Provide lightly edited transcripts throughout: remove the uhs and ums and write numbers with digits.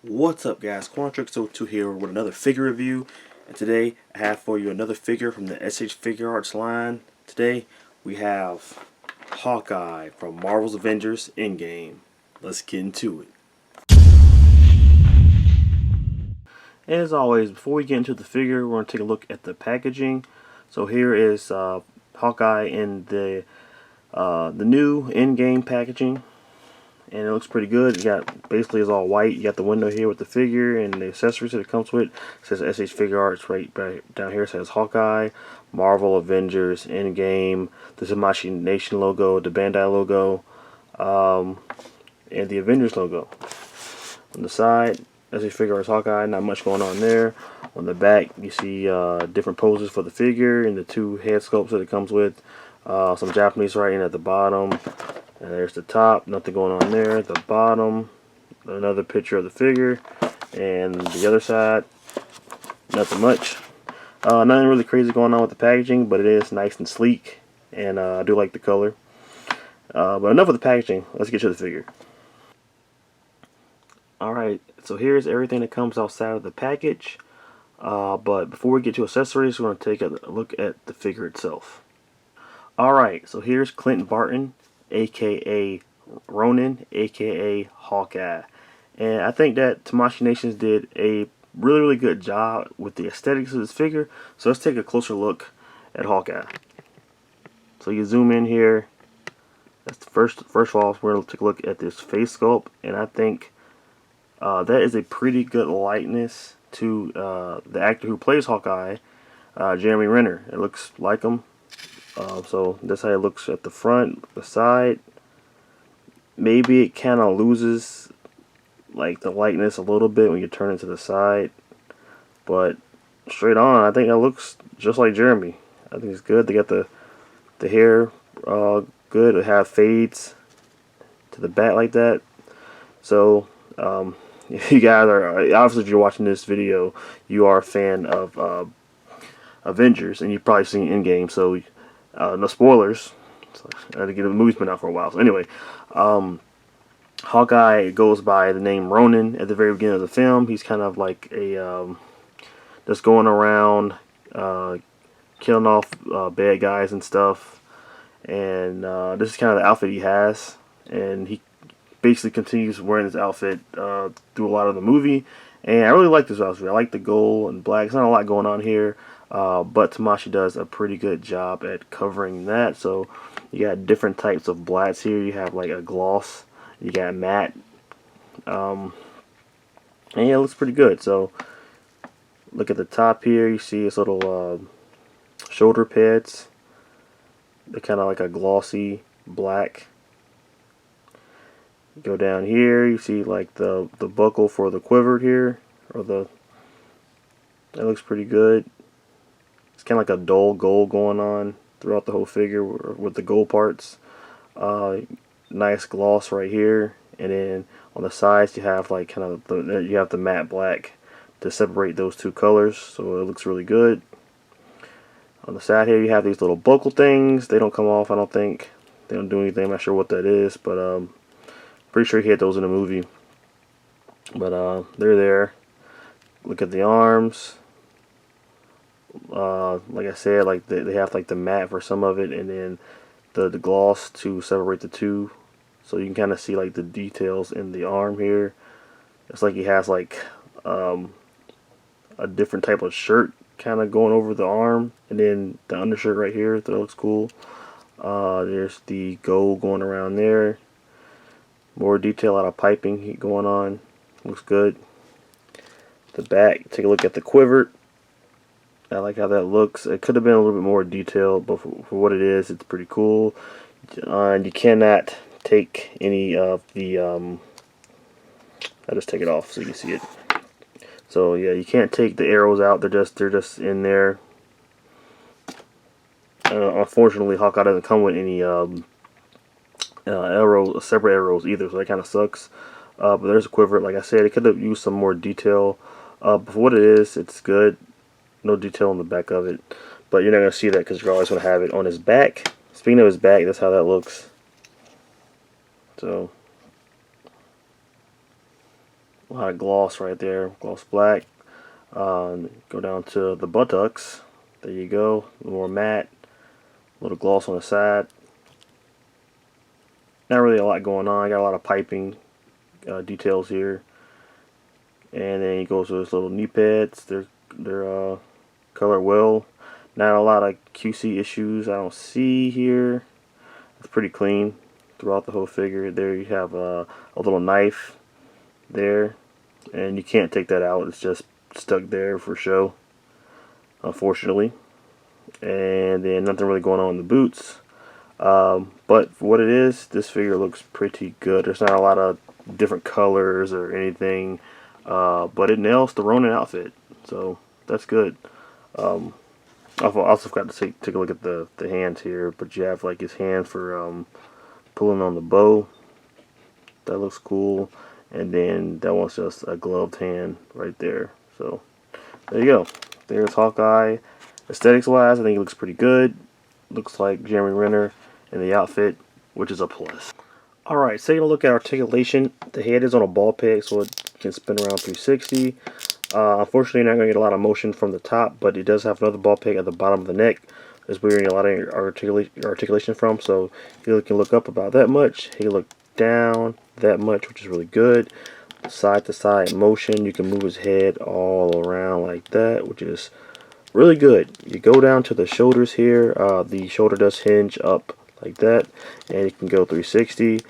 What's up, guys? Quantrix02 here with another figure review, and today I have for you another figure from the SHF Figuarts line. Today we have Hawkeye from Marvel's Avengers Endgame. Let's get into it. As always, before we get into the figure, we're going to take a look at the packaging. So here is Hawkeye in the new Endgame packaging. And it looks pretty good. You got basically it's all white. You got the window here with the figure and the accessories that it comes with. It says SH Figuarts right down here. It says Hawkeye, Marvel, Avengers, Endgame, the Zamashi Nation logo, the Bandai logo, and the Avengers logo. On the side, SH Figuarts Hawkeye. Not much going on there. On the back, you see different poses for the figure and the two head sculpts that it comes with. Some Japanese writing at the bottom. And there's the top, nothing going on there. The bottom, another picture of the figure. And the other side, nothing much. Nothing really crazy going on with the packaging, but it is nice and sleek. And I do like the color. But enough of the packaging. Let's get to the figure. Alright, so here's everything that comes outside of the package. But before we get to accessories, we're going to take a look at the figure itself. Alright, so here's Clint Barton, aka Ronin, aka Hawkeye, and I think that Tamashii Nations did a really good job with the aesthetics of this figure. So let's take a closer look at Hawkeye. So you zoom in here. That's the first of all, we're going to take a look at this face sculpt, and I think that is a pretty good likeness to the actor who plays Hawkeye, Jeremy Renner. It looks like him. So that's how it looks at the front, the side. Maybe it kind of loses like the likeness a little bit when you turn it to the side, but straight on, I think that looks just like Jeremy. I think it's good. They got the hair good. It have fades to the back like that. So if you guys are obviously, if you're watching this video, you are a fan of Avengers, and you've probably seen Endgame. So no spoilers. I had to get the movie's been out for a while. So anyway, Hawkeye goes by the name Ronin at the very beginning of the film. He's kind of like a just going around killing off bad guys and stuff. And this is kind of the outfit he has, and he basically continues wearing this outfit through a lot of the movie. And I really like this outfit. I like the gold and black. There's not a lot going on here. But Tamashii does a pretty good job at covering that. So you got different types of blacks here. You have like a gloss, you got matte, and yeah, it looks pretty good. So look at the top here. You see this little shoulder pads. They're kind of like a glossy black. Go down here. You see like the buckle for the quiver here, or that looks pretty good. It's kind of like a dull gold going on throughout the whole figure with the gold parts. Nice gloss right here, and then on the sides you have like kind of the matte black to separate those two colors. So it looks really good. On the side here you have these little buckle things. They don't come off, I don't think. They don't do anything. I'm not sure what that is, but pretty sure he had those in the movie. But they're there. Look at the arms. Like I said, like they have like the matte for some of it, and then the gloss to separate the two, so you can kind of see like the details in the arm here. It's like he has like a different type of shirt kind of going over the arm, and then the undershirt right here that looks cool. There's the gold going around there. More detail out of piping going on. Looks good. The back, take a look at the quiver. I like how that looks. It could have been a little bit more detailed, but for what it is, it's pretty cool. And you cannot take any of the I'll just take it off so you can see it. So yeah, you can't take the arrows out. They're just in there. Unfortunately, Hawkeye doesn't come with any separate arrows either, so that kind of sucks. But there's a quiver. Like I said, it could have used some more detail. But for what it is, it's good. No detail on the back of it, but you're not going to see that because you're always going to have it on his back. Speaking of his back, that's how that looks. So A lot of gloss right there, gloss black. Go down to the buttocks. There you go, a little more matte, a little gloss on the side. Not really a lot going on. I got a lot of piping details here, and then he goes to his little knee pads. They're colored well. Not a lot of QC issues I don't see here. It's pretty clean throughout the whole figure. There you have a little knife there, and you can't take that out. It's just stuck there for show, unfortunately. And then nothing really going on in the boots. But for what it is, this figure looks pretty good. There's not a lot of different colors or anything, but it nails the Ronin outfit, so that's good. I also forgot to take a look at the hands here, but you have like his hand for pulling on the bow. That looks cool. And then that one's just a gloved hand right there. So there you go. There's Hawkeye. Aesthetics wise, I think he looks pretty good. Looks like Jeremy Renner in the outfit, which is a plus. Alright, taking a look at articulation. The head is on a ball peg, so it can spin around 360. Unfortunately, you're not going to get a lot of motion from the top, but it does have another ball peg at the bottom of the neck. That's where you're getting a lot of articulation from. So he can look up about that much. He can look down that much, which is really good. Side to side motion. You can move his head all around like that, which is really good. You go down to the shoulders here. The shoulder does hinge up like that, and it can go 360.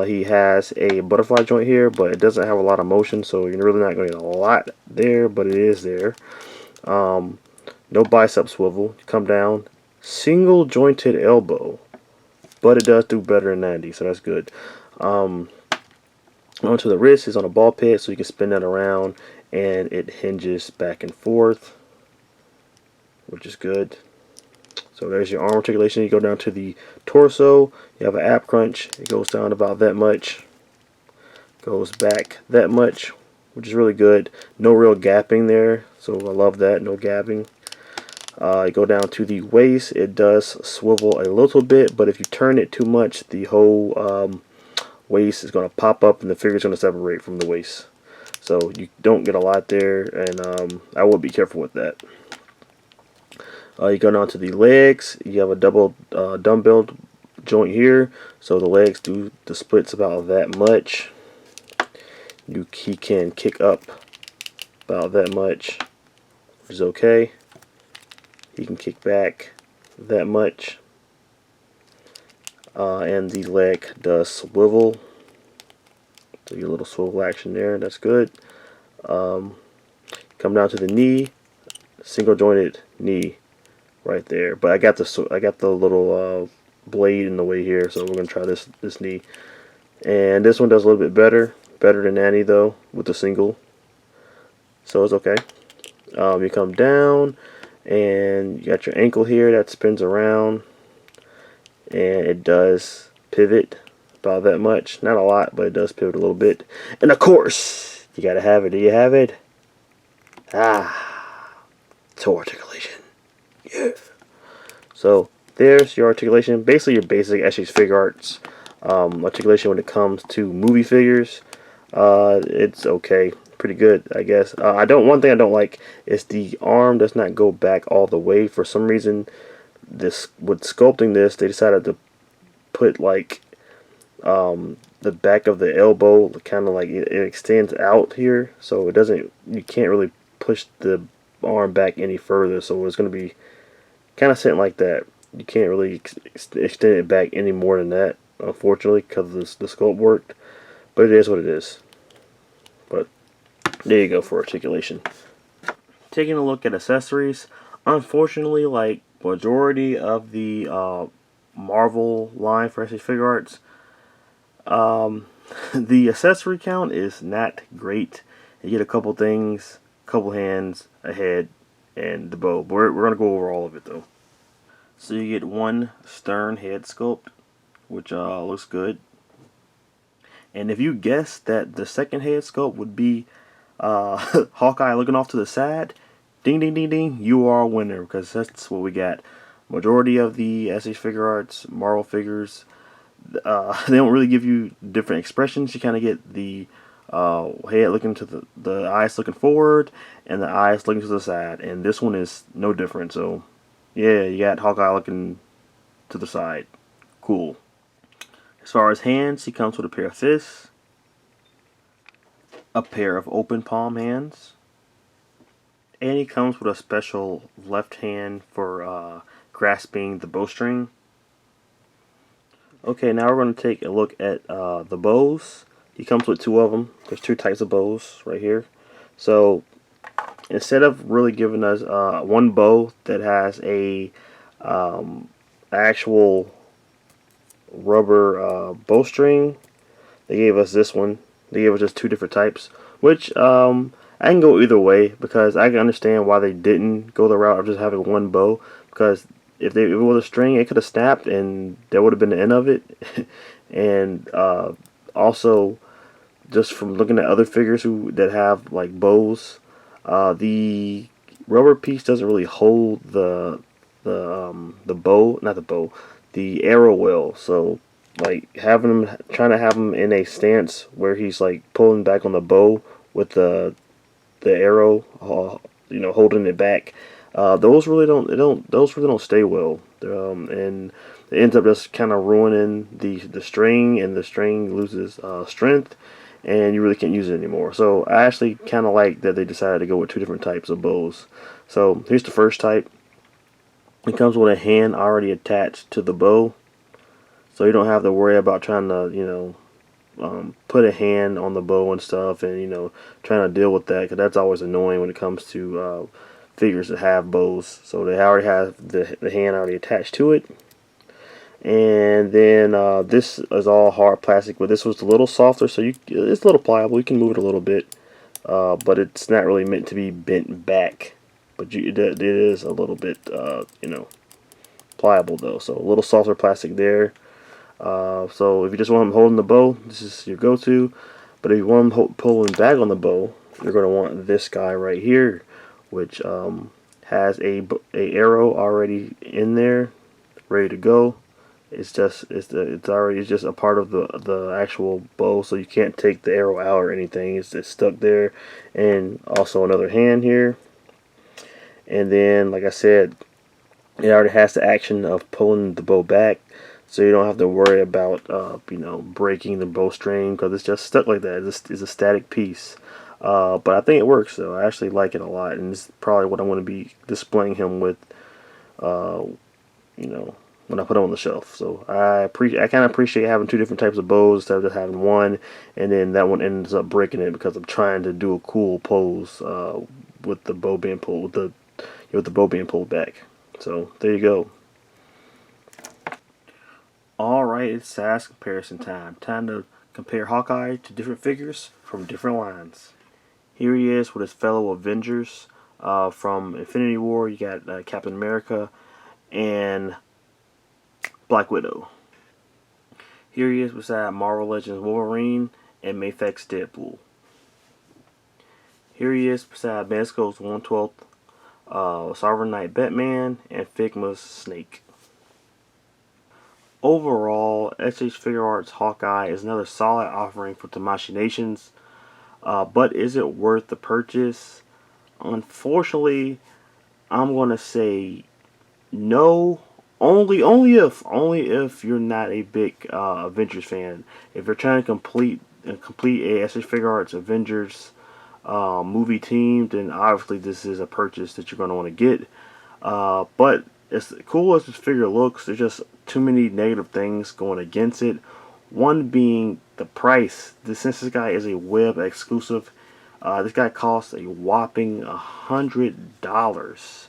He has a butterfly joint here, but it doesn't have a lot of motion, so you're really not going to get a lot there, but it is there. No bicep swivel. You come down, single jointed elbow, but it does do better than 90, so that's good. Onto the wrist is on a ball peg, so you can spin that around, and it hinges back and forth, which is good. So there's your arm articulation. You go down to the torso. You have an ab crunch. It goes down about that much. Goes back that much, which is really good. No real gapping there, so I love that. No gapping. You go down to the waist. It does swivel a little bit, but if you turn it too much, the whole waist is going to pop up, and the figure is going to separate from the waist. So you don't get a lot there, and I would be careful with that. You go down to the legs. You have a double dumbbell joint here, so the legs do the splits about that much. He can kick up about that much, which is okay. He can kick back that much, and the leg does swivel. So you get a little swivel action there. That's good. Come down to the knee, single jointed knee. Right there, but I got the little blade in the way here, so we're gonna try this knee, and this one does a little bit better than Annie though with the single, so it's okay. You come down, and you got your ankle here that spins around, and it does pivot about that much, not a lot, but it does pivot a little bit, and of course you gotta have it. Do you have it? Toe articulation. Yeah. So there's your articulation, basically your basic SHF Figuarts articulation when it comes to movie figures. It's okay, pretty good, I guess. One thing I don't like is the arm does not go back all the way. For some reason, with sculpting this, they decided to put like the back of the elbow kind of like it extends out here, so it doesn't. You can't really push the arm back any further, so it's going to be kind of sitting like that. You can't really extend it back any more than that, unfortunately, because the sculpt worked. But it is what it is. But there you go for articulation. Taking a look at accessories, unfortunately, like majority of the Marvel line for SH Figuarts, the accessory count is not great. You get a couple things, couple hands, a head, and the bow. We're going to go over all of it though. So you get one stern head sculpt, which looks good. And if you guess that the second head sculpt would be Hawkeye looking off to the side, ding ding ding ding, you are a winner, because that's what we got. Majority of the SH Figuarts, Marvel figures, they don't really give you different expressions. You kind of get the head looking to the eyes looking forward, and the eyes looking to the side. And this one is no different. So yeah, you got Hawkeye looking to the side. Cool. As far as hands, he comes with a pair of fists, a pair of open palm hands, and he comes with a special left hand for grasping the bowstring. Okay, now we're going to take a look at the bows. He comes with two of them. There's two types of bows right here. So instead of really giving us one bow that has a actual rubber bowstring, they gave us this one. They gave us just two different types, which I can go either way because I can understand why they didn't go the route of just having one bow, because if it was a string, it could have snapped and that would have been the end of it. And also, just from looking at other figures that have like bows, the rubber piece doesn't really hold the bow, not the bow, the arrow well. So like trying to have him in a stance where he's like pulling back on the bow with the arrow, holding it back. Those really don't stay well, and it ends up just kind of ruining the string, and the string loses strength, and you really can't use it anymore. So I actually kind of like that they decided to go with two different types of bows. So here's the first type. It comes with a hand already attached to the bow, so you don't have to worry about trying to put a hand on the bow and stuff, and trying to deal with that, because that's always annoying when it comes to figures that have bows. So they already have the hand already attached to it. And then this is all hard plastic, but this was a little softer, so it's a little pliable. You can move it a little bit, but it's not really meant to be bent back. But it is a little bit, pliable though. So a little softer plastic there. So if you just want them holding the bow, this is your go-to. But if you want them pulling back on the bow, you're going to want this guy right here, which has a arrow already in there, ready to go. It's just it's just a part of the actual bow, so you can't take the arrow out or anything. It's just stuck there. And also another hand here. And then, like I said, it already has the action of pulling the bow back, so you don't have to worry about breaking the bowstring, because it's just stuck like that. It's a static piece. But I think it works, though. I actually like it a lot, and it's probably what I want to be displaying him with, when I put him on the shelf. So I kind of appreciate having two different types of bows instead of just having one, and then that one ends up breaking it because I'm trying to do a cool pose with the bow being pulled with the bow being pulled back. So there you go. Alright, it's size comparison time. Time to compare Hawkeye to different figures from different lines. Here he is with his fellow Avengers from Infinity War. You got Captain America and Black Widow. Here he is beside Marvel Legends Wolverine and Mafex Deadpool. Here he is beside Mezco's 1/12 Sovereign Knight Batman and Figma's Snake. Overall, SH Figuarts Hawkeye is another solid offering for Tamashii Nations, but is it worth the purchase? Unfortunately, I'm going to say no. Only if you're not a big Avengers fan. If you're trying to complete a SH Figuarts Avengers movie team, then obviously this is a purchase that you're going to want to get. But as cool as this figure looks, there's just too many negative things going against it. One being the price. Since this guy is a web exclusive, this guy costs a whopping $100.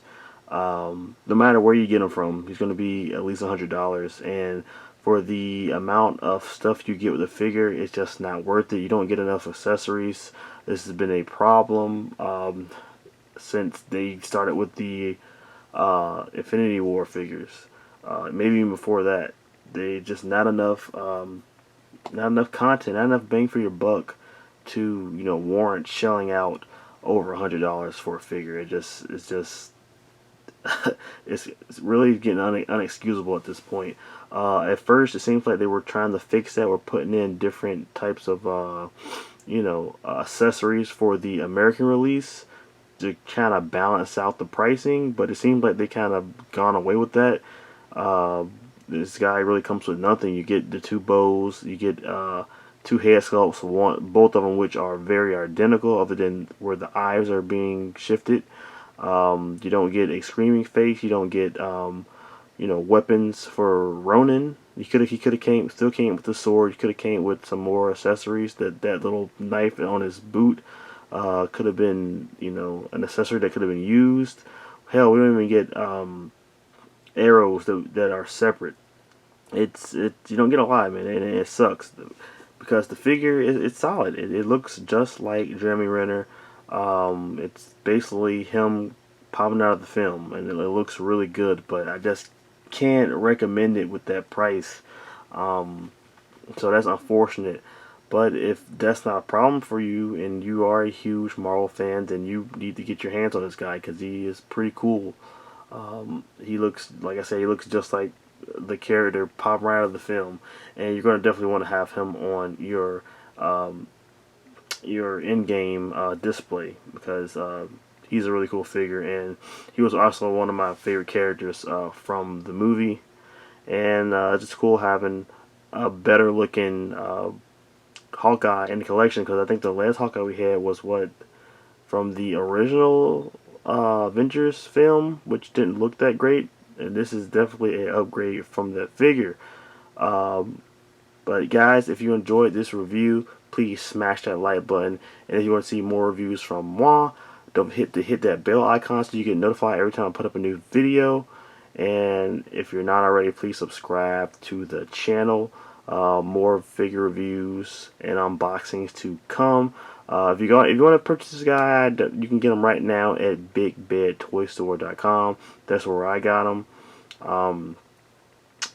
No matter where you get him from, he's going to be at least $100. And for the amount of stuff you get with the figure, it's just not worth it. You don't get enough accessories. This has been a problem since they started with the Infinity War figures. Maybe even before that, they just not enough content, not enough bang for your buck to warrant shelling out over $100 for a figure. It's just it's really getting unexcusable at this point. At first, it seems like they were trying to fix that. We're putting in different types of accessories for the American release to kind of balance out the pricing, but it seems like they kind of gone away with that. Uh, this guy really comes with nothing. You get the two bows, you get two head sculpts, both of them which are very identical, other than where the eyes are being shifted. You don't get a screaming face. You don't get weapons for Ronin. He could have still came with the sword. He could have came with some more accessories. That little knife on his boot could have been an accessory that could have been used. Hell, we don't even get arrows that are separate. You don't get a lot, man, and it sucks because the figure it's solid. It looks just like Jeremy Renner. It's basically him popping out of the film, and it looks really good. But I just can't recommend it with that price. So that's unfortunate. But if that's not a problem for you, and you are a huge Marvel fan, then you need to get your hands on this guy because he is pretty cool. He looks, like I said, he looks just like the character popping right out of the film, and you're going to definitely want to have him on your in-game display because he's a really cool figure, and he was also one of my favorite characters from the movie. And it's just cool having a better looking Hawkeye in the collection because I think the last Hawkeye we had was from the original Avengers film, which didn't look that great, and this is definitely an upgrade from that figure. But guys, if you enjoyed this review, please smash that like button, and if you want to see more reviews from moi, don't hit that bell icon so you get notified every time I put up a new video. And if you're not already, please subscribe to the channel. More figure reviews and unboxings to come. If you want to purchase this guy, you can get them right now at BigBedToyStore.com. That's where I got them.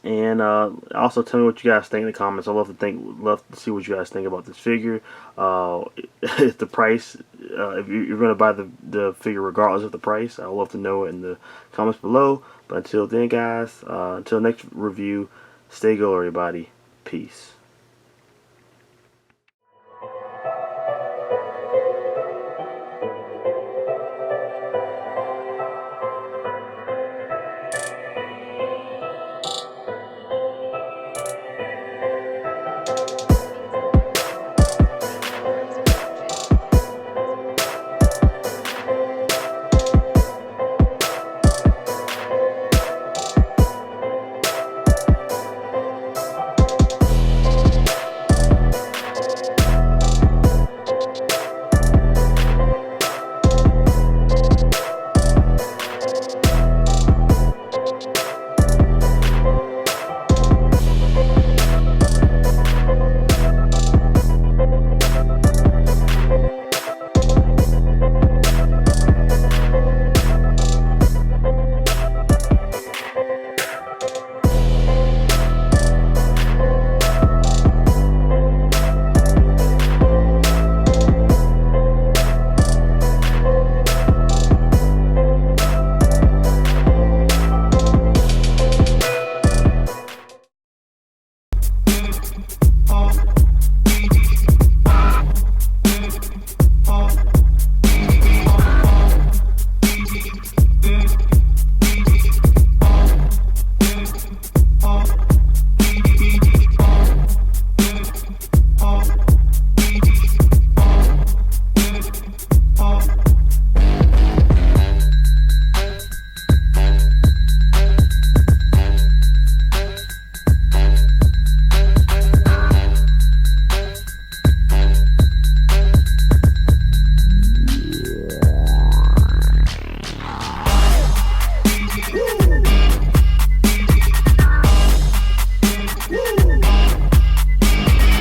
And also tell me what you guys think in the comments. I love to see what you guys think about this figure. If the price, if you're going to buy the figure regardless of the price, I'd love to know it in the comments below. But until then, guys, until next review, stay gold, everybody. Peace.